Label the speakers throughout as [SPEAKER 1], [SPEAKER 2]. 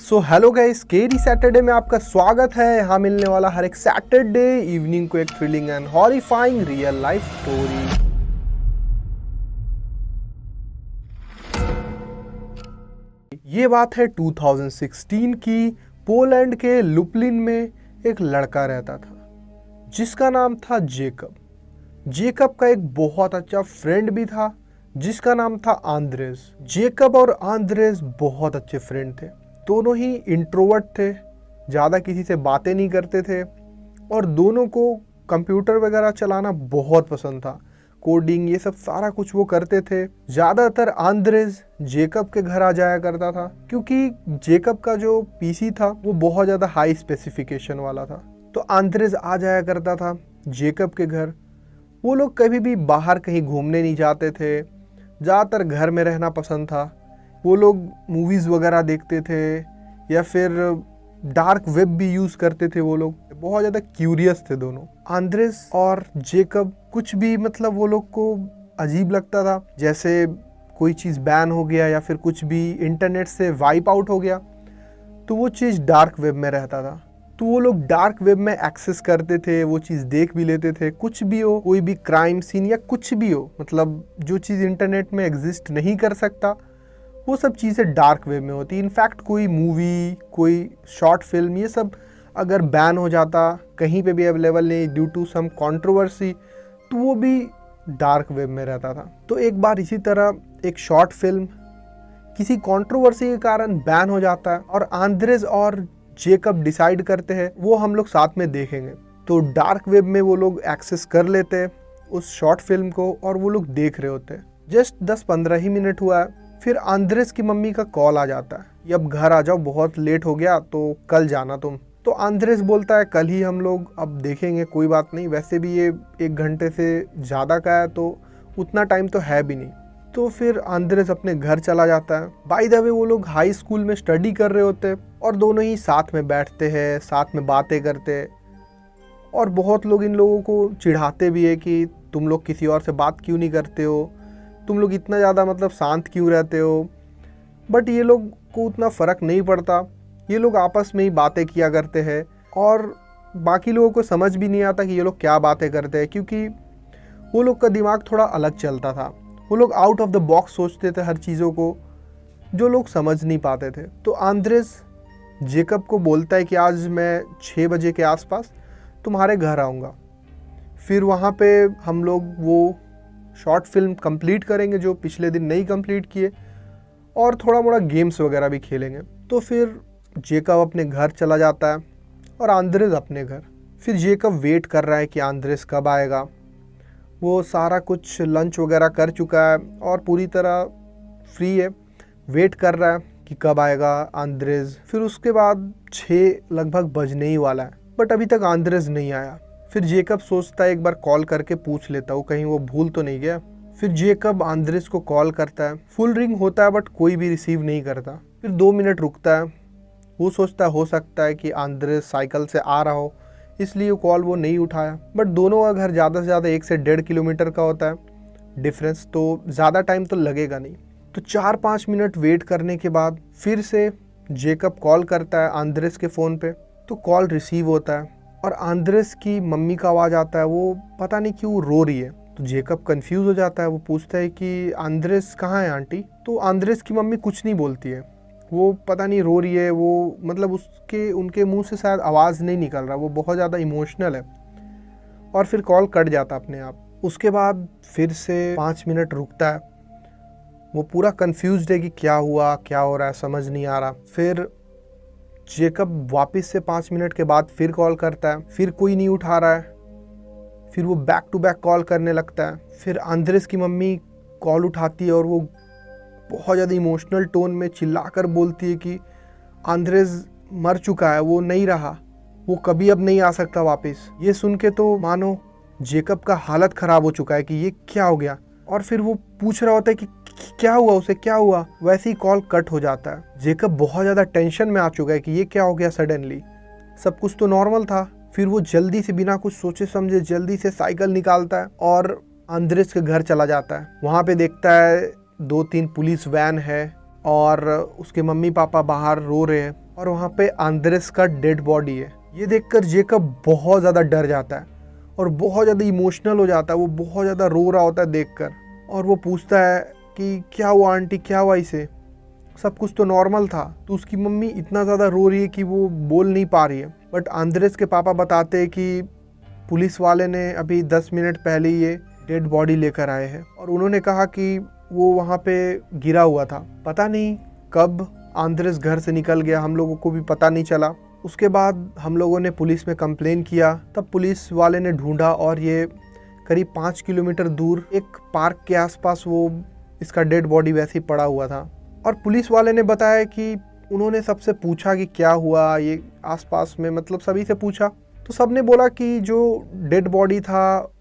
[SPEAKER 1] So hello guys, scary Saturday में आपका स्वागत है। यहाँ मिलने वाला हर एक सैटरडे इवनिंग को एक thrilling and horrifying real life story. ये बात है 2016 की। पोलैंड के लुप्लिन में एक लड़का रहता था जिसका नाम था जेकब। जेकब का एक बहुत अच्छा फ्रेंड भी था जिसका नाम था आंद्रेस। जेकब और आंद्रेस बहुत अच्छे फ्रेंड थे। दोनों ही इंट्रोवर्ट थे, ज़्यादा किसी से बातें नहीं करते थे और दोनों को कंप्यूटर वगैरह चलाना बहुत पसंद था। कोडिंग ये सब सारा कुछ वो करते थे। ज़्यादातर आंद्रेस जेकब के घर आ जाया करता था क्योंकि जेकब का जो पीसी था वो बहुत ज़्यादा हाई स्पेसिफिकेशन वाला था। तो आंद्रेस आ जाया करता था जेकब के घर। वो लोग कभी भी बाहर कहीं घूमने नहीं जाते थे, ज़्यादातर घर में रहना पसंद था। वो लोग मूवीज़ वगैरह देखते थे या फिर डार्क वेब भी यूज़ करते थे। वो लोग बहुत ज़्यादा क्यूरियस थे दोनों। आंद्रेस और जेकब कुछ भी वो लोग को अजीब लगता था, जैसे कोई चीज़ बैन हो गया या फिर कुछ भी इंटरनेट से वाइप आउट हो गया तो वो चीज़ डार्क वेब में रहता था। तो वो लोग डार्क वेब में एक्सेस करते थे, वो चीज़ देख भी लेते थे। कुछ भी हो, कोई भी क्राइम सीन या कुछ भी हो, जो चीज़ इंटरनेट में एग्जिस्ट नहीं कर सकता वो सब चीज़ें डार्क वेब में होती। इनफैक्ट कोई मूवी, कोई शॉर्ट फिल्म, ये सब अगर बैन हो जाता, कहीं पे भी अवेलेबल नहीं ड्यू टू सम कंट्रोवर्सी, तो वो भी डार्क वेब में रहता था। तो एक बार इसी तरह एक शॉर्ट फिल्म किसी कंट्रोवर्सी के कारण बैन हो जाता है और आंद्रेस और जेकब डिसाइड करते हैं वो हम लोग साथ में देखेंगे। तो डार्क वेब में वो लोग एक्सेस कर लेते हैं उस शॉर्ट फिल्म को और वो लोग देख रहे होते हैं। जस्ट 10-15 ही मिनट हुआ है, फिर आंद्रेस की मम्मी का कॉल आ जाता है, अब घर आ जाओ, बहुत लेट हो गया, तो कल जाना तुम। तो आंद्रेस बोलता है कल ही हम लोग अब देखेंगे, कोई बात नहीं, वैसे भी ये 1 घंटे से ज़्यादा का है तो उतना टाइम तो है भी नहीं। तो फिर आंद्रेस अपने घर चला जाता है। बाय द वे वो लोग हाई स्कूल में स्टडी कर रहे होते हैं और दोनों ही साथ में बैठते हैं, साथ में बातें करते हैं और बहुत लोग इन लोगों को चिढ़ाते भी है कि तुम लोग किसी और से बात क्यों नहीं करते हो, तुम लोग इतना ज़्यादा शांत क्यों रहते हो। बट ये लोग को उतना फ़र्क नहीं पड़ता, ये लोग आपस में ही बातें किया करते हैं और बाकी लोगों को समझ भी नहीं आता कि ये लोग क्या बातें करते हैं, क्योंकि वो लोग का दिमाग थोड़ा अलग चलता था। वो लोग आउट ऑफ द बॉक्स सोचते थे हर चीज़ों को, जो लोग समझ नहीं पाते थे। तो आंद्रेस जेकब को बोलता है कि आज मैं 6 बजे के आसपास तुम्हारे घर आऊँगा, फिर वहाँ पे हम लोग वो शॉर्ट फिल्म कंप्लीट करेंगे जो पिछले दिन नहीं कंप्लीट किए और थोड़ा मोड़ा गेम्स वगैरह भी खेलेंगे। तो फिर जेकब अपने घर चला जाता है और आंद्रेस अपने घर। फिर जेकब वेट कर रहा है कि आंद्रेस कब आएगा। वो सारा कुछ लंच वगैरह कर चुका है और पूरी तरह फ्री है, वेट कर रहा है कि कब आएगा आंद्रेस। फिर उसके बाद 6 लगभग बजने ही वाला है बट अभी तक आंद्रेस नहीं आया। फिर जेकब सोचता है एक बार कॉल करके पूछ लेता हूँ कहीं वो भूल तो नहीं गया। फिर जेकब आंद्रेस को कॉल करता है, फुल रिंग होता है बट कोई भी रिसीव नहीं करता। फिर 2 मिनट रुकता है, वो सोचता है हो सकता है कि आंद्रेस साइकिल से आ रहा हो इसलिए कॉल वो नहीं उठाया। बट दोनों का घर ज़्यादा से ज़्यादा 1 से 1.5 किलोमीटर का होता है डिफरेंस, तो ज़्यादा टाइम तो लगेगा नहीं। तो 4-5 मिनट वेट करने के बाद फिर से जेकब कॉल करता है आंद्रेस के फ़ोन पे। तो कॉल रिसीव होता है और आंद्रेस की मम्मी का आवाज़ आता है, वो पता नहीं क्यों रो रही है। तो जेकब कंफ्यूज हो जाता है, वो पूछता है कि आंद्रेस कहाँ है आंटी। तो आंद्रेस की मम्मी कुछ नहीं बोलती है, वो पता नहीं रो रही है, वो उसके उनके मुंह से शायद आवाज़ नहीं निकल रहा, वो बहुत ज़्यादा इमोशनल है। और फिर कॉल कट जाता अपने आप। उसके बाद फिर से 5 मिनट रुकता है, वो पूरा कंफ्यूज्ड है कि क्या हुआ, क्या हो रहा है, समझ नहीं आ रहा। फिर जेकब वापस से 5 मिनट के बाद फिर कॉल करता है, फिर कोई नहीं उठा रहा है। फिर वो बैक टू बैक कॉल करने लगता है। फिर आंद्रेस की मम्मी कॉल उठाती है और वो बहुत ज़्यादा इमोशनल टोन में चिल्लाकर बोलती है कि आंद्रेस मर चुका है, वो नहीं रहा, वो कभी अब नहीं आ सकता वापस। ये सुन के तो मानो जेकब का हालत ख़राब हो चुका है कि ये क्या हो गया। और फिर वो पूछ रहा होता है कि क्या हुआ, उसे क्या हुआ। वैसे ही कॉल कट हो जाता है। जेकब बहुत ज़्यादा टेंशन में आ चुका है कि ये क्या हो गया सडनली, सब कुछ तो नॉर्मल था। फिर वो जल्दी से बिना कुछ सोचे समझे जल्दी से साइकिल निकालता है और आंद्रेस के घर चला जाता है। वहाँ पे देखता है 2-3 पुलिस वैन है और उसके मम्मी पापा बाहर रो रहे हैं। और वहाँ पे आंद्रेस का डेड बॉडी है। ये देखकर जेकब बहुत ज़्यादा डर जाता है और बहुत ज़्यादा इमोशनल हो जाता है। वो बहुत ज़्यादा रो रहा होता है देखकर, और वो पूछता है कि क्या हुआ आंटी, क्या हुआ इसे, सब कुछ तो नॉर्मल था। तो उसकी मम्मी इतना ज़्यादा रो रही है कि वो बोल नहीं पा रही है। बट आंद्रेस के पापा बताते हैं कि पुलिस वाले ने अभी 10 मिनट पहले ये डेड बॉडी लेकर आए हैं, और उन्होंने कहा कि वो वहाँ पे गिरा हुआ था। पता नहीं कब आंद्रेस घर से निकल गया, हम लोगों को भी पता नहीं चला। उसके बाद हम लोगों ने पुलिस में कंप्लेन किया, तब पुलिस वाले ने ढूंढा और ये करीब 5 किलोमीटर दूर एक पार्क के आसपास वो इसका डेड बॉडी वैसे ही पड़ा हुआ था। और पुलिस वाले ने बताया कि उन्होंने सबसे पूछा कि क्या हुआ ये आसपास में, मतलब सभी से पूछा, तो सबने बोला कि जो डेड बॉडी था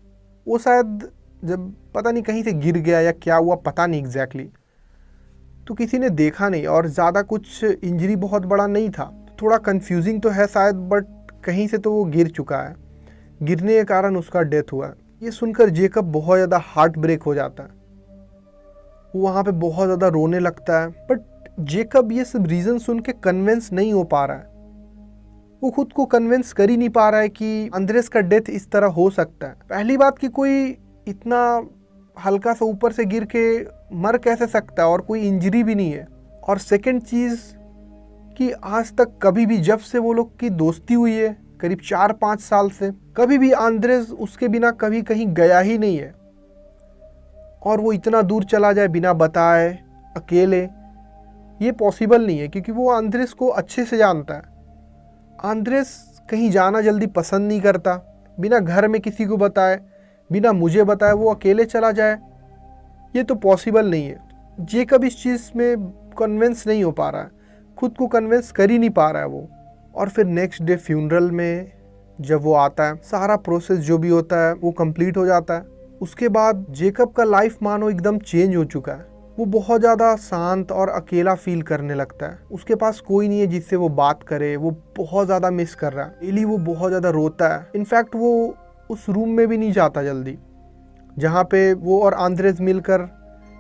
[SPEAKER 1] वो शायद जब पता नहीं कहीं से गिर गया या क्या हुआ, पता नहीं एग्जैक्टली, तो किसी ने देखा नहीं और ज़्यादा कुछ इंजरी बहुत बड़ा नहीं था। थोड़ा कंफ्यूजिंग तो है शायद, बट कहीं से तो वो गिर चुका है, गिरने के कारण उसका डेथ हुआ है। ये सुनकर जेकब बहुत ज़्यादा हार्ट ब्रेक हो जाता है, वो वहाँ पे बहुत ज़्यादा रोने लगता है। बट जेकब ये सब रीज़न सुन के कन्विंस नहीं हो पा रहा है, वो खुद को कन्विंस कर ही नहीं पा रहा है कि आंद्रेस का डेथ इस तरह हो सकता है। पहली बात कि कोई इतना हल्का सा ऊपर से गिर के मर कैसे सकता है और कोई इंजरी भी नहीं है। और सेकंड चीज़ कि आज तक कभी भी जब से वो लोग की दोस्ती हुई है करीब 4-5 साल से, कभी भी आंद्रेस उसके बिना कभी कहीं गया ही नहीं है। और वो इतना दूर चला जाए बिना बताए अकेले, ये पॉसिबल नहीं है, क्योंकि वो आंद्रेस को अच्छे से जानता है। आंद्रेस कहीं जाना जल्दी पसंद नहीं करता, बिना घर में किसी को बताए, बिना मुझे बताए वो अकेले चला जाए, ये तो पॉसिबल नहीं है। जेकब इस चीज़ में कन्विंस नहीं हो पा रहा है, खुद को कन्विंस कर ही नहीं पा रहा है वो। और फिर नेक्स्ट डे फ्यूनरल में जब वो आता है, सारा प्रोसेस जो भी होता है वो कंप्लीट हो जाता है। उसके बाद जेकब का लाइफ मानो एकदम चेंज हो चुका है। वो बहुत ज़्यादा शांत और अकेला फील करने लगता है। उसके पास कोई नहीं है जिससे वो बात करे, वो बहुत ज़्यादा मिस कर रहा है। डेली वो बहुत ज़्यादा रोता है। इनफैक्ट वो उस रूम में भी नहीं जाता जल्दी जहाँ पे वो और आंद्रेस मिलकर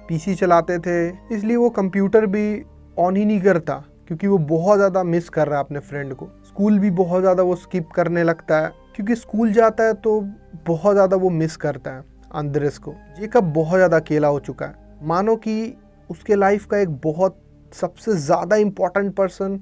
[SPEAKER 1] पीसी चलाते थे, इसलिए वो कंप्यूटर भी ऑन ही नहीं करता, क्योंकि वो बहुत ज़्यादा मिस कर रहा है अपने फ्रेंड को। स्कूल भी बहुत ज़्यादा वो स्किप करने लगता है, क्योंकि स्कूल जाता है तो बहुत ज़्यादा वो मिस करता है आंद्रेस को। जेकब बहुत ज़्यादा अकेला हो चुका है, मानो कि उसके लाइफ का एक बहुत सबसे ज़्यादा इम्पॉर्टेंट पर्सन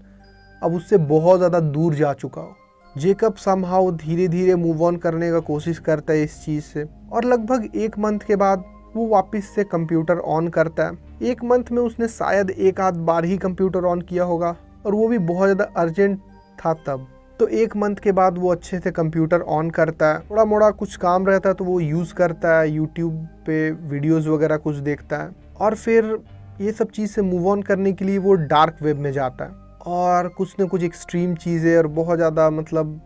[SPEAKER 1] अब उससे बहुत ज़्यादा दूर जा चुका हो। जेकब समहाउ धीरे धीरे मूव ऑन करने का कोशिश करता है इस चीज़ से, और लगभग 1 मंथ के बाद वो वापस से कंप्यूटर ऑन करता है। 1 मंथ में उसने शायद 1-आध बार ही कंप्यूटर ऑन किया होगा, और वो भी बहुत ज़्यादा अर्जेंट था तब। तो 1 मंथ के बाद वो अच्छे से कंप्यूटर ऑन करता है। थोड़ा मोड़ा कुछ काम रहता है तो वो यूज़ करता है, यूट्यूब पे वीडियोज़ वगैरह कुछ देखता है, और फिर ये सब चीज़ से मूव ऑन करने के लिए वो डार्क वेब में जाता है और कुछ न कुछ एक्सट्रीम चीज़ें और बहुत ज़्यादा मतलब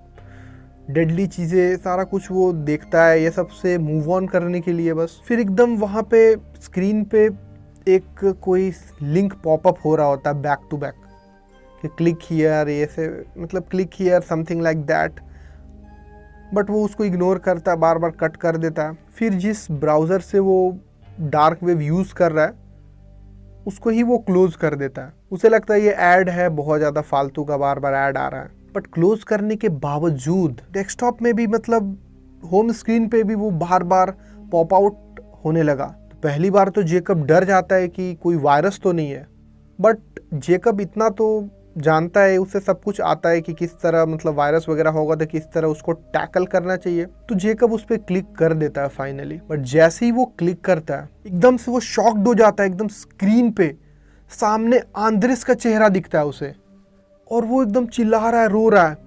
[SPEAKER 1] डेडली चीज़ें सारा कुछ वो देखता है, ये सब से मूव ऑन करने के लिए बस। फिर एकदम वहाँ पे स्क्रीन पे एक कोई लिंक पॉपअप हो रहा होता है बैक टू बैक, कि क्लिक हियर, ऐसे मतलब click here something like that, but वो उसको इग्नोर करता है, बार बार कट कर देता है। फिर जिस ब्राउज़र से वो डार्क वेब यूज़ कर रहा है उसको ही वो क्लोज कर देता है। उसे लगता है ये ऐड है, बहुत ज़्यादा फालतू का बार बार ऐड आ रहा है। बट क्लोज करने के बावजूद डेस्कटॉप में भी मतलब होम स्क्रीन पे भी वो बार बार पॉप आउट होने लगा। तो पहली बार तो जेकब डर जाता है कि कोई वायरस तो नहीं है, बट जेकब इतना तो जानता है, उसे सब कुछ आता है कि किस तरह मतलब वायरस वगैरह होगा तो किस तरह उसको टैकल करना चाहिए। तो जेकब उस पर क्लिक कर देता है फाइनली। बट जैसे ही वो क्लिक करता है एकदम से वो शॉक्ड हो जाता है। एकदम स्क्रीन पे सामने आंद्रेस का चेहरा दिखता है उसे, और वो एकदम चिल्ला रहा है, रो रहा है।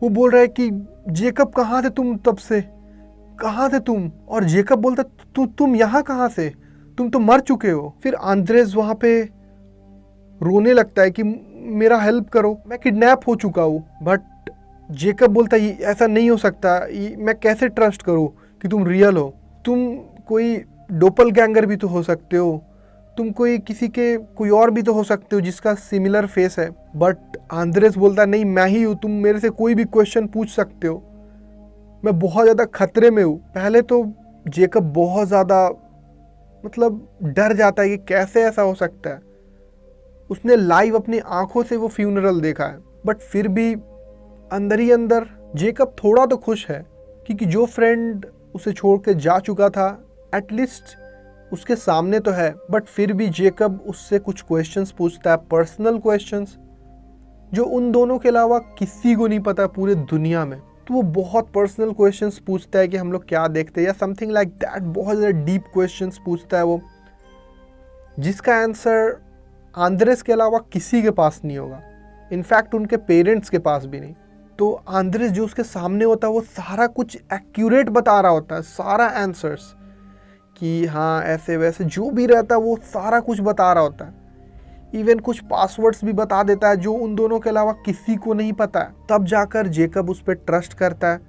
[SPEAKER 1] वो बोल रहा है कि जेकब कहाँ थे तुम, तब से कहाँ थे तुम? और जेकब बोलता तुम यहाँ कहाँ से, तुम तो मर चुके हो। फिर आंद्रेस वहाँ पे रोने लगता है कि मेरा हेल्प करो, मैं किडनैप हो चुका हूँ। बट जेकब बोलता है ऐसा नहीं हो सकता, मैं कैसे ट्रस्ट करूँ कि तुम रियल हो? तुम कोई डोपलगैंगर भी तो हो सकते हो, तुम कोई और भी तो हो सकते हो जिसका सिमिलर फेस है। बट आंद्रेस बोलता है नहीं, मैं ही हूँ, तुम मेरे से कोई भी क्वेश्चन पूछ सकते हो, मैं बहुत ज़्यादा खतरे में हूँ। पहले तो जेकब बहुत ज़्यादा मतलब डर जाता है कि कैसे ऐसा हो सकता है, उसने लाइव अपनी आंखों से वो फ्यूनरल देखा है। बट फिर भी अंदर ही अंदर जेकब थोड़ा तो खुश है, क्योंकि जो फ्रेंड उसे छोड़ के जा चुका था एटलीस्ट उसके सामने तो है। बट फिर भी जेकब उससे कुछ क्वेश्चंस पूछता है, पर्सनल क्वेश्चंस, जो उन दोनों के अलावा किसी को नहीं पता पूरे दुनिया में। तो वो बहुत पर्सनल क्वेश्चंस पूछता है कि हम लोग क्या देखते हैं या समथिंग लाइक दैट। बहुत ज़्यादा डीप क्वेश्चंस पूछता है वो, जिसका आंसर आंद्रेस के अलावा किसी के पास नहीं होगा, इनफैक्ट उनके पेरेंट्स के पास भी नहीं। तो आंद्रेस जो उसके सामने होता है वो सारा कुछ एक्यूरेट बता रहा होता है, सारा आंसर्स, कि हाँ ऐसे वैसे जो भी रहता है वो सारा कुछ बता रहा होता है। इवन कुछ पासवर्ड्स भी बता देता है जो उन दोनों के अलावा किसी को नहीं पता है। तब जाकर जेकब उस पर ट्रस्ट करता है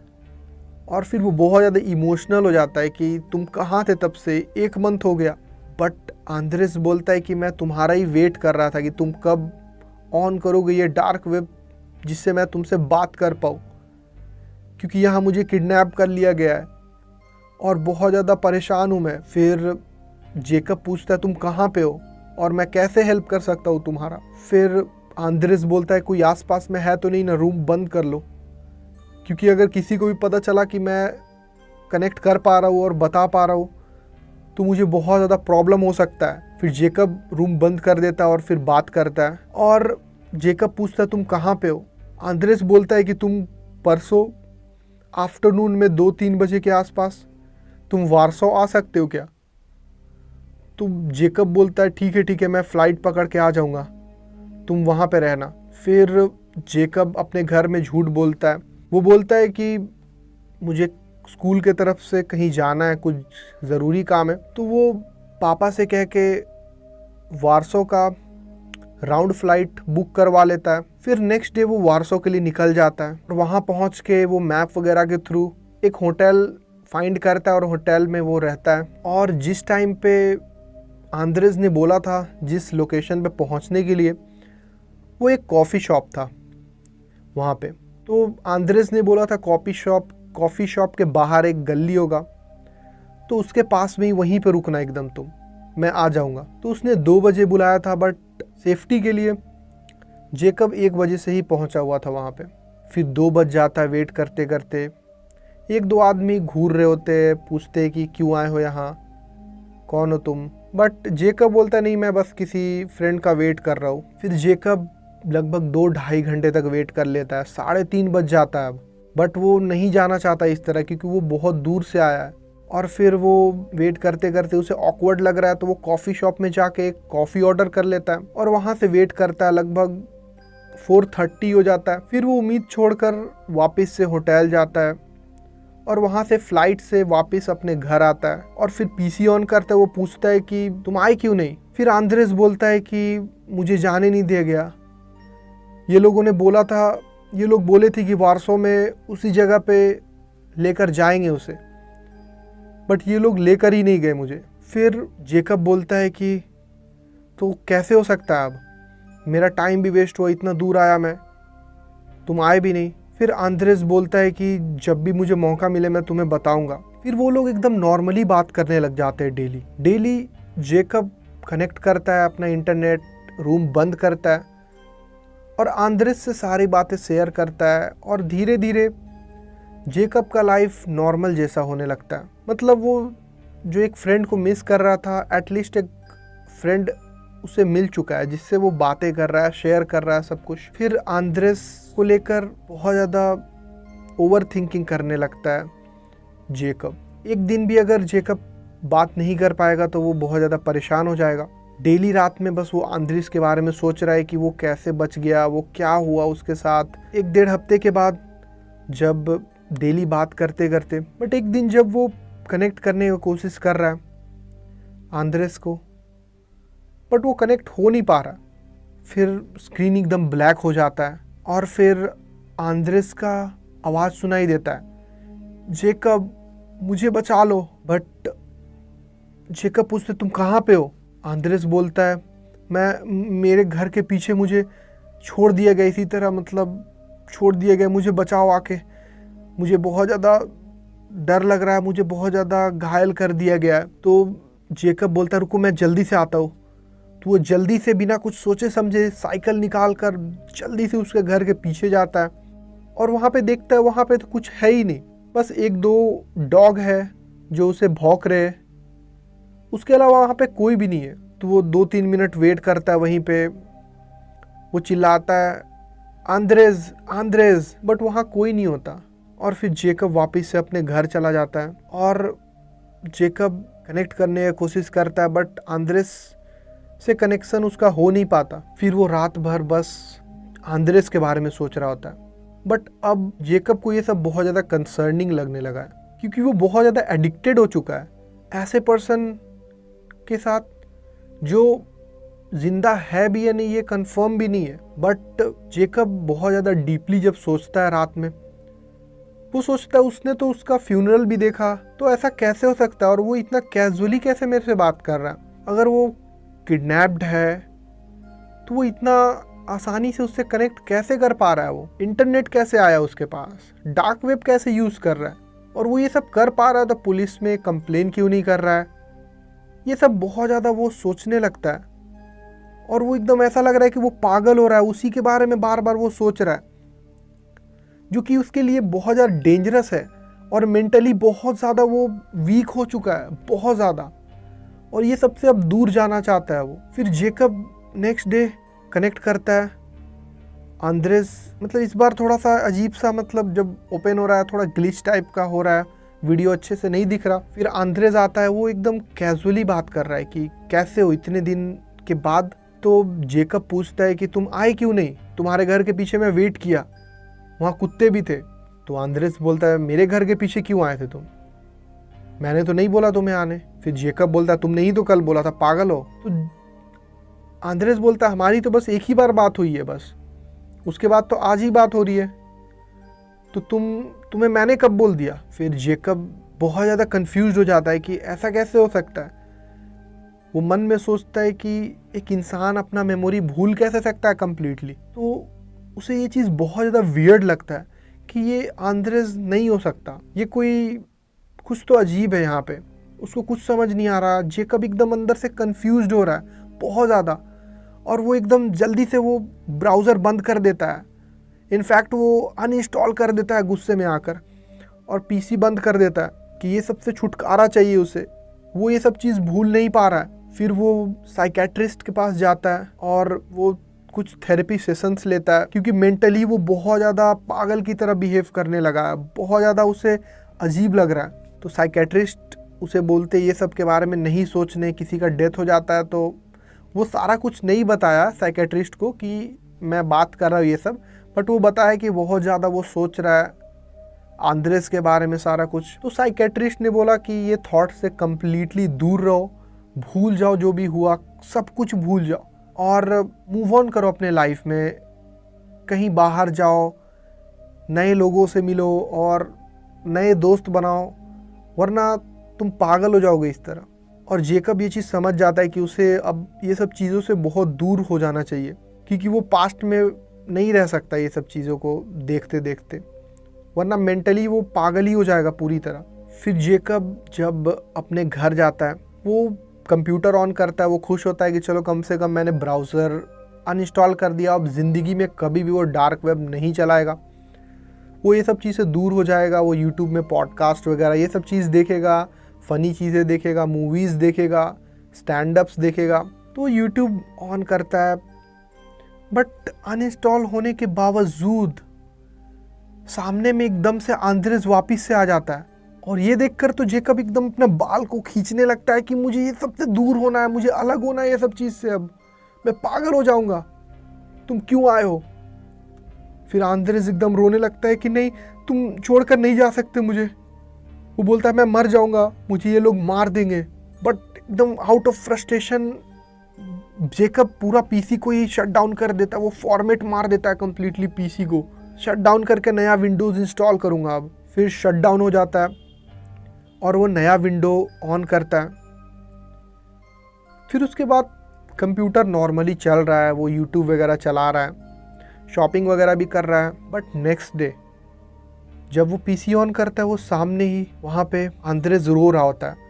[SPEAKER 1] और फिर वो बहुत ज़्यादा इमोशनल हो जाता है कि तुम कहाँ थे तब से, 1 मंथ हो गया। बट आंद्रेस बोलता है कि मैं तुम्हारा ही वेट कर रहा था कि तुम कब ऑन करोगे ये डार्क वेब जिससे मैं तुमसे बात कर पाऊँ, क्योंकि यहाँ मुझे किडनैप कर लिया गया है और बहुत ज़्यादा परेशान हूँ मैं। फिर जेकब पूछता है तुम कहाँ पे हो और मैं कैसे हेल्प कर सकता हूँ तुम्हारा। फिर आंद्रेस बोलता है कोई आसपास में है तो नहीं ना, रूम बंद कर लो, क्योंकि अगर किसी को भी पता चला कि मैं कनेक्ट कर पा रहा हूँ और बता पा रहा हूँ तो मुझे बहुत ज़्यादा प्रॉब्लम हो सकता है। फिर जेकब रूम बंद कर देता है और फिर बात करता है। और जेकब पूछता है तुम कहाँ पे हो। आंद्रेस बोलता है कि तुम परसों आफ्टरनून में 2-3 बजे के आसपास तुम वारसो आ सकते हो क्या। तो जेकब बोलता है ठीक है मैं फ़्लाइट पकड़ के आ जाऊँगा, तुम वहाँ पे रहना। फिर जेकब अपने घर में झूठ बोलता है। वो बोलता है कि मुझे स्कूल के तरफ से कहीं जाना है, कुछ ज़रूरी काम है। तो वो पापा से कह के वारसो का राउंड फ़्लाइट बुक करवा लेता है। फिर नेक्स्ट डे वो वारसो के लिए निकल जाता है और वहाँ पहुँच के वो मैप वगैरह के थ्रू एक होटल फाइंड करता है और होटल में वो रहता है। और जिस टाइम पे आंद्रेस ने बोला था जिस लोकेशन पे पहुंचने के लिए, वो एक कॉफ़ी शॉप था वहाँ पे। तो आंद्रेस ने बोला था कॉफ़ी शॉप के बाहर एक गली होगा, तो उसके पास में ही वहीं पे रुकना एकदम तुम, मैं आ जाऊँगा। तो उसने 2 बजे बुलाया था, बट सेफ्टी के लिए जेकब 1 बजे से ही पहुँचा हुआ था वहाँ पे। फिर 2 बज जाता है वेट करते करते। 1-2 आदमी घूर रहे होते, पूछते कि क्यों आए हो यहाँ, कौन हो तुम। बट जेकब बोलता नहीं, मैं बस किसी फ्रेंड का वेट कर रहा हूँ। फिर जेकब लगभग 2-2.5 घंटे तक वेट कर लेता है, 3:30 बज जाता है अब। बट वो नहीं जाना चाहता इस तरह, क्योंकि वो बहुत दूर से आया है। और फिर वो वेट करते करते उसे ऑकवर्ड लग रहा है, तो वो कॉफ़ी शॉप में जाके एक कॉफ़ी ऑर्डर कर लेता है और वहाँ से वेट करता है। लगभग 4:30 हो जाता है। फिर वो उम्मीद छोड़कर वापस से होटल जाता है और वहाँ से फ़्लाइट से वापस अपने घर आता है। और फिर पीसी ऑन करता है। वो पूछता है कि तुम आए क्यों नहीं। फिर आंद्रेस बोलता है कि मुझे जाने नहीं दिया गया, ये लोगों ने बोला था, ये लोग बोले थे कि वारसो में उसी जगह पे लेकर जाएंगे उसे, बट ये लोग लेकर ही नहीं गए मुझे। फिर जेकब बोलता है कि तो कैसे हो सकता है, अब मेरा टाइम भी वेस्ट हुआ, इतना दूर आया मैं, तुम आए भी नहीं। फिर आंद्रेस बोलता है कि जब भी मुझे मौका मिले मैं तुम्हें बताऊंगा। फिर वो लोग एकदम नॉर्मली बात करने लग जाते हैं डेली। जेकब कनेक्ट करता है अपना इंटरनेट, रूम बंद करता है और आंद्रेस से सारी बातें शेयर करता है। और धीरे धीरे जेकब का लाइफ नॉर्मल जैसा होने लगता है। मतलब वो जो एक फ्रेंड को मिस कर रहा था, एटलीस्ट एक फ्रेंड उसे मिल चुका है जिससे वो बातें कर रहा है, शेयर कर रहा है सब कुछ। फिर आंद्रेस को लेकर बहुत ज़्यादा ओवर थिंकिंग करने लगता है जेकब। एक दिन भी अगर जेकब बात नहीं कर पाएगा तो वो बहुत ज़्यादा परेशान हो जाएगा। डेली रात में बस वो आंद्रेस के बारे में सोच रहा है कि वो कैसे बच गया, वो क्या हुआ उसके साथ। 1-1.5 हफ्ते के बाद जब डेली बात करते करते, बट एक दिन जब वो कनेक्ट करने की कोशिश कर रहा है आंद्रेस को, बट वो कनेक्ट हो नहीं पा रहा। फिर स्क्रीन एकदम ब्लैक हो जाता है और फिर आंद्रेस का आवाज़ सुनाई देता है, जेकब मुझे बचा लो। बट जेकब पूछते तुम कहाँ पे हो। आंद्रेस बोलता है मेरे घर के पीछे मुझे छोड़ दिया गया, इसी तरह मतलब छोड़ दिया गया, मुझे बचाओ आके, मुझे बहुत ज़्यादा डर लग रहा है, मुझे बहुत ज़्यादा घायल कर दिया गया है। तो जेकब बोलता है रुको मैं जल्दी से आता हूँ। तो वो जल्दी से बिना कुछ सोचे समझे साइकिल निकाल कर जल्दी से उसके घर के पीछे जाता है और वहाँ पे देखता है वहाँ पे तो कुछ है ही नहीं, बस एक दो डॉग है जो उसे भौंक रहे हैं, उसके अलावा वहाँ पे कोई भी नहीं है। तो वो 2-3 मिनट वेट करता है वहीं पे, वो चिल्लाता है आंद्रेज आंद्रेज, बट वहाँ कोई नहीं होता। और फिर जेकब वापस से अपने घर चला जाता है और जेकब कनेक्ट करने की कोशिश करता है, बट आंद्रेस से कनेक्शन उसका हो नहीं पाता। फिर वो रात भर बस आंद्रेस के बारे में सोच रहा होता है। बट अब जेकब को ये सब बहुत ज़्यादा कंसर्निंग लगने लगा है, क्योंकि वो बहुत ज़्यादा एडिक्टेड हो चुका है ऐसे पर्सन के साथ जो जिंदा है भी या नहीं ये कंफर्म भी नहीं है। बट जेकब बहुत ज़्यादा डीपली जब सोचता है रात में, वो सोचता है उसने तो उसका फ्यूनरल भी देखा, तो ऐसा कैसे हो सकता है और वो इतना कैजुअली कैसे मेरे से बात कर रहा है। अगर वो किडनैप्ड है तो वो इतना आसानी से उससे कनेक्ट कैसे कर पा रहा है, वो इंटरनेट कैसे आया उसके पास, डार्क वेब कैसे यूज़ कर रहा है, और वो ये सब कर पा रहा है तो पुलिस में कंप्लेन क्यों नहीं कर रहा है। ये सब बहुत ज़्यादा वो सोचने लगता है और वो एकदम ऐसा लग रहा है कि वो पागल हो रहा है, उसी के बारे में बार बार वो सोच रहा है, जो कि उसके लिए बहुत ज़्यादा डेंजरस है और मेंटली बहुत ज़्यादा वो वीक हो चुका है, बहुत ज़्यादा, और ये सबसे अब दूर जाना चाहता है वो। फिर जेकब नेक्स्ट डे कनेक्ट करता है आंद्रेस, मतलब इस बार थोड़ा सा अजीब सा, मतलब जब ओपन हो रहा है थोड़ा ग्लिच टाइप का हो रहा है, वीडियो अच्छे से नहीं दिख रहा। फिर आंद्रेस आता है, वो एकदम कैजुअली बात कर रहा है कि कैसे हो इतने दिन के बाद। तो जेकब पूछता है कि तुम आए क्यों नहीं, तुम्हारे घर के पीछे मैं वेट किया, वहाँ कुत्ते भी थे। तो आंद्रेस बोलता है मेरे घर के पीछे क्यों आए थे तुम, मैंने तो नहीं बोला तुम्हें आने। फिर जेकब बोलता है तुमने ही तो कल बोला था, पागल हो। तो आंद्रेस बोलता है हमारी तो बस एक ही बार बात हुई है, बस उसके बाद तो आज ही बात हो रही है, तो तुम्हें मैंने कब बोल दिया। फिर जेकब बहुत ज़्यादा कंफ्यूज हो जाता है कि ऐसा कैसे हो सकता है। वो मन में सोचता है कि एक इंसान अपना मेमोरी भूल कैसे सकता है कम्प्लीटली। तो उसे ये चीज़ बहुत ज़्यादा वियर्ड लगता है कि ये आंद्रेस नहीं हो सकता, ये कोई कुछ तो अजीब है यहाँ पे, उसको कुछ समझ नहीं आ रहा। जेकब एकदम अंदर से कंफ्यूज्ड हो रहा है बहुत ज़्यादा, और वो एकदम जल्दी से वो ब्राउज़र बंद कर देता है, इनफैक्ट वो अनइंस्टॉल कर देता है गुस्से में आकर, और पीसी बंद कर देता है कि ये सबसे छुटकारा चाहिए उसे, वो ये सब चीज़ भूल नहीं पा रहा है। फिर वो साइकेट्रिस्ट के पास जाता है और वो कुछ थेरेपी सेशंस लेता है, क्योंकि मेंटली वो बहुत ज़्यादा पागल की तरह बिहेव करने लगा है, बहुत ज़्यादा उसे अजीब लग रहा है। तो साइकेट्रिस्ट उसे बोलते ये सब के बारे में नहीं सोचने, किसी का डेथ हो जाता है तो वो सारा कुछ नहीं बताया साइकेट्रिस्ट को कि मैं बात कर रहा हूँ ये सब, बट वो बताया कि बहुत ज़्यादा वो सोच रहा है आंद्रेस के बारे में सारा कुछ। तो साइकेट्रिस्ट ने बोला कि ये थॉट से कम्प्लीटली दूर रहो, भूल जाओ जो भी हुआ, सब कुछ भूल जाओ और मूव ऑन करो अपने लाइफ में, कहीं बाहर जाओ, नए लोगों से मिलो और नए दोस्त बनाओ, वरना तुम पागल हो जाओगे इस तरह। और जेकब ये चीज़ समझ जाता है कि उसे अब ये सब चीज़ों से बहुत दूर हो जाना चाहिए, क्योंकि वो पास्ट में नहीं रह सकता ये सब चीज़ों को देखते देखते, वरना मेंटली वो पागल ही हो जाएगा पूरी तरह। फिर जेकब जब अपने घर जाता है, वो कंप्यूटर ऑन करता है, वो खुश होता है कि चलो कम से कम मैंने ब्राउज़र अनइंस्टॉल कर दिया, अब ज़िंदगी में कभी भी वो डार्क वेब नहीं चलाएगा, वो ये सब चीज़ें दूर हो जाएगा। वो यूट्यूब में पॉडकास्ट वगैरह ये सब चीज़ देखेगा, फ़नी चीज़ें देखेगा, मूवीज़ देखेगा, स्टैंड अप्स देखेगा। तो यूट्यूब ऑन करता है, बट अनइंस्टॉल होने के बावजूद सामने में एकदम से आंद्रेस वापस से आ जाता है, और ये देखकर तो जेकब एकदम अपने बाल को खींचने लगता है कि मुझे ये सबसे दूर होना है, मुझे अलग होना है ये सब चीज़ से, अब मैं पागल हो जाऊंगा, तुम क्यों आए हो। फिर आंद्रेस एकदम रोने लगता है कि नहीं, तुम छोड़कर नहीं जा सकते मुझे। वो बोलता है मैं मर जाऊंगा, मुझे ये लोग मार देंगे। बट एकदम आउट ऑफ फ्रस्ट्रेशन जेकब पूरा पीसी को ही शट डाउन कर देता है, वो फॉर्मेट मार देता है कम्प्लीटली पीसी को, शट डाउन करके नया विंडोज़ इंस्टॉल करूँगा अब। फिर शट डाउन हो जाता है और वो नया विंडो ऑन करता है। फिर उसके बाद कंप्यूटर नॉर्मली चल रहा है, वो यूट्यूब वगैरह चला रहा है, शॉपिंग वगैरह भी कर रहा है। बट नेक्स्ट डे जब वो पीसी ऑन करता है, वो सामने ही वहाँ पे आंद्रेस रो रहा होता है।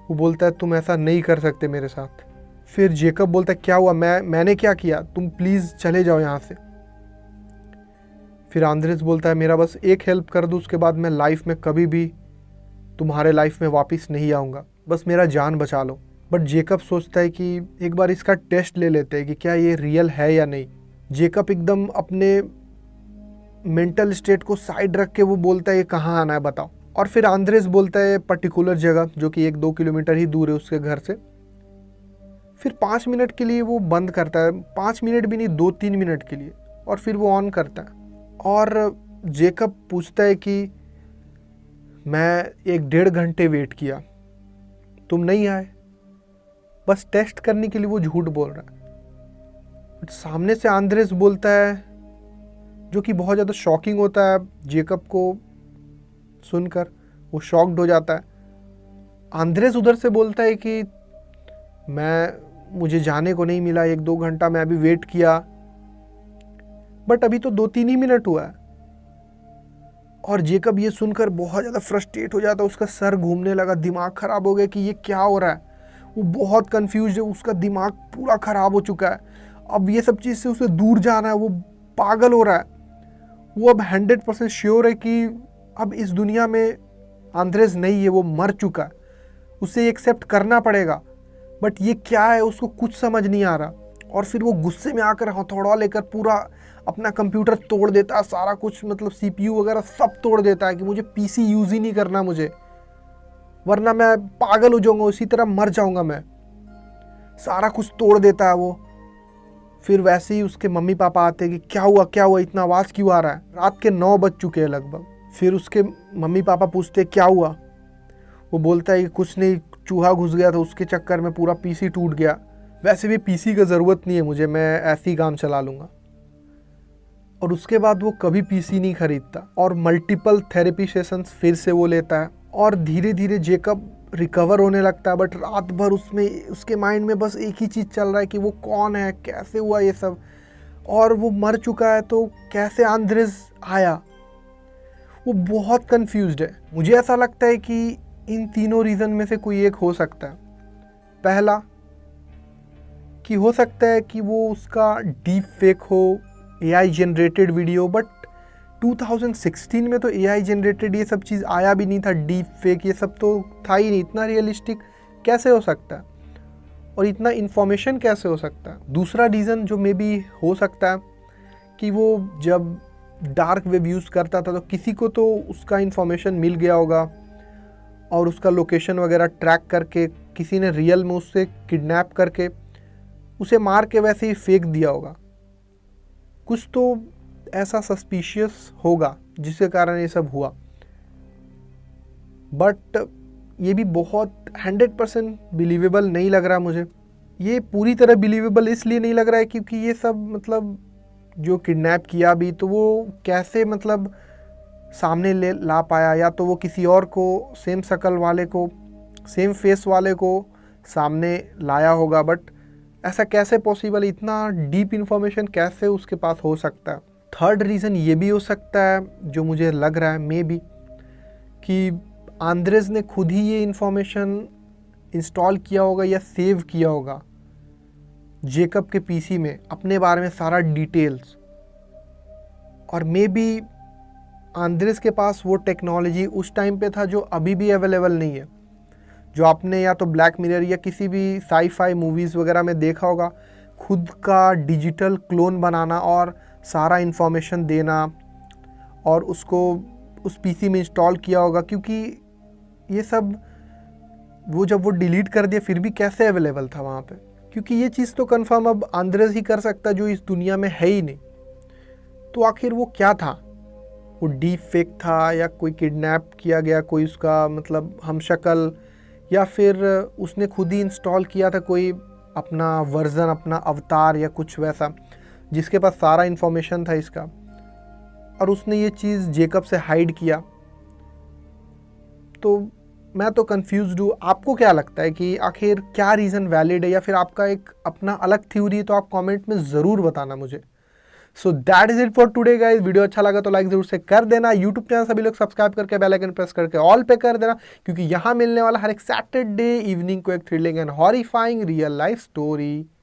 [SPEAKER 1] वो बोलता है तुम ऐसा नहीं कर सकते मेरे साथ। फिर जेकब बोलता है क्या हुआ, मैंने क्या किया, तुम प्लीज़ चले जाओ यहाँ से। फिर आंद्रेस बोलता है मेरा बस एक हेल्प कर दो, उसके बाद मैं लाइफ में कभी भी तुम्हारे लाइफ में वापस नहीं आऊँगा, बस मेरा जान बचा लो। बट जेकब सोचता है कि एक बार इसका टेस्ट ले लेते हैं कि क्या ये रियल है या नहीं। जेकब एकदम अपने मेंटल स्टेट को साइड रख के वो बोलता है ये कहाँ आना है बताओ। और फिर आंद्रेस बोलता है पर्टिकुलर जगह जो कि 1-2 किलोमीटर ही दूर है उसके घर से। फिर 5 मिनट के लिए वो बंद करता है, 5 मिनट भी नहीं, 2-3 मिनट के लिए, और फिर वो ऑन करता है। और जेकब पूछता है कि मैं 1-1.5 घंटे वेट किया, तुम नहीं आए। बस टेस्ट करने के लिए वो झूठ बोल रहा है। सामने से आंद्रेस बोलता है, जो कि बहुत ज़्यादा शॉकिंग होता है जेकब को सुनकर, वो शॉक्ड हो जाता है। आंद्रेस उधर से बोलता है कि मुझे जाने को नहीं मिला, 1-2 घंटा मैं अभी वेट किया, बट अभी तो 2-3 ही मिनट हुआ है। और जेकब ये सुनकर बहुत ज़्यादा फ्रस्ट्रेट हो जाता है, उसका सर घूमने लगा, दिमाग ख़राब हो गया कि ये क्या हो रहा है। वो बहुत कंफ्यूज है, उसका दिमाग पूरा ख़राब हो चुका है। अब ये सब चीज़ से उसे दूर जाना है, वो पागल हो रहा है। वो अब 100% श्योर है कि अब इस दुनिया में आंद्रेस नहीं है, वो मर चुका है, उसे एक्सेप्ट करना पड़ेगा। बट ये क्या है उसको कुछ समझ नहीं आ रहा। और फिर वो गुस्से में आकर हथौड़ा लेकर पूरा अपना कंप्यूटर तोड़ देता है, सारा कुछ मतलब CPU वगैरह सब तोड़ देता है कि मुझे PC यूज़ ही नहीं करना मुझे, वरना मैं पागल हो जाऊंगा, उसी तरह मर जाऊंगा मैं। सारा कुछ तोड़ देता है वो। फिर वैसे ही उसके मम्मी पापा आते हैं कि क्या हुआ, इतना आवाज़ क्यों आ रहा है। रात के 9 बज चुके हैं लगभग। फिर उसके मम्मी पापा पूछते हैं क्या हुआ। वो बोलता है कि कुछ नहीं, चूहा घुस गया था, उसके चक्कर में पूरा PC टूट गया। वैसे भी PC की ज़रूरत नहीं है मुझे, मैं ऐसे ही काम चला लूँगा। और उसके बाद वो कभी PC नहीं खरीदता और मल्टीपल थेरेपी सेशंस फिर से वो लेता है। और धीरे धीरे जेकब रिकवर होने लगता है, बट रात भर उसके माइंड में बस एक ही चीज़ चल रहा है कि वो कौन है, कैसे हुआ ये सब, और वो मर चुका है तो कैसे आंद्रेस आया। वो बहुत कंफ्यूज्ड है। मुझे ऐसा लगता है कि इन तीनों रीज़न में से कोई एक हो सकता है। पहला कि हो सकता है कि वो उसका डीप फेक हो, AI जनरेटेड वीडियो। बट 2016 में तो AI जनरेटेड ये सब चीज़ आया भी नहीं था, डीप फेक ये सब तो था ही नहीं। इतना रियलिस्टिक कैसे हो सकता है और इतना इन्फॉर्मेशन कैसे हो सकता है। दूसरा रीज़न जो मे बी हो सकता है कि वो जब डार्क वेब यूज़ करता था तो किसी को तो उसका इन्फॉर्मेशन मिल गया होगा और उसका लोकेशन वगैरह ट्रैक करके किसी ने रियल में उससे किडनैप करके उसे मार के वैसे ही फेंक दिया होगा। कुछ तो ऐसा सस्पिशियस होगा जिसके कारण ये सब हुआ। बट ये भी बहुत 100% बिलीवेबल नहीं लग रहा मुझे। ये पूरी तरह बिलीवेबल इसलिए नहीं लग रहा है क्योंकि ये सब मतलब जो किडनैप किया भी तो वो कैसे मतलब सामने ला पाया, या तो वो किसी और को, सेम शक्ल वाले को, सेम फेस वाले को सामने लाया होगा। बट ऐसा कैसे पॉसिबल, इतना डीप इन्फॉर्मेशन कैसे उसके पास हो सकता है। थर्ड रीज़न ये भी हो सकता है जो मुझे लग रहा है मे बी कि आंद्रेस ने खुद ही ये इन्फॉर्मेशन इंस्टॉल किया होगा या सेव किया होगा जेकब के PC में, अपने बारे में सारा डिटेल्स। और मे बी आंद्रेस के पास वो टेक्नोलॉजी उस टाइम पे था जो अभी भी अवेलेबल नहीं है, जो आपने या तो ब्लैक मिरर या किसी भी साई-फाई मूवीज़ वगैरह में देखा होगा, खुद का डिजिटल क्लोन बनाना और सारा इन्फॉर्मेशन देना और उसको उस PC में इंस्टॉल किया होगा। क्योंकि ये सब वो जब वो डिलीट कर दिया फिर भी कैसे अवेलेबल था वहाँ पे, क्योंकि ये चीज़ तो कंफर्म अब आंद्रेस ही कर सकता जो इस दुनिया में है ही नहीं। तो आखिर वो क्या था, वो डीप फेक था या कोई किडनैप किया गया कोई उसका मतलब हमशक्ल, या फिर उसने खुद ही इंस्टॉल किया था कोई अपना वर्जन, अपना अवतार या कुछ वैसा जिसके पास सारा इन्फॉर्मेशन था इसका, और उसने ये चीज़ जेकब से हाइड किया। तो मैं तो कंफ्यूज्ड हूँ। आपको क्या लगता है कि आखिर क्या रीज़न वैलिड है, या फिर आपका एक अपना अलग थ्योरी है तो आप कमेंट में ज़रूर बताना मुझे। So that is it for today guys. Video अच्छा लगा तो लाइक जरूर से कर देना। यूट्यूब चैनल सभी लोग सब्सक्राइब करके बेल आइकन प्रेस करके ऑल पे कर देना, क्योंकि यहाँ मिलने वाला हर एक सैटरडे इवनिंग को एक thrilling and horrifying real life story.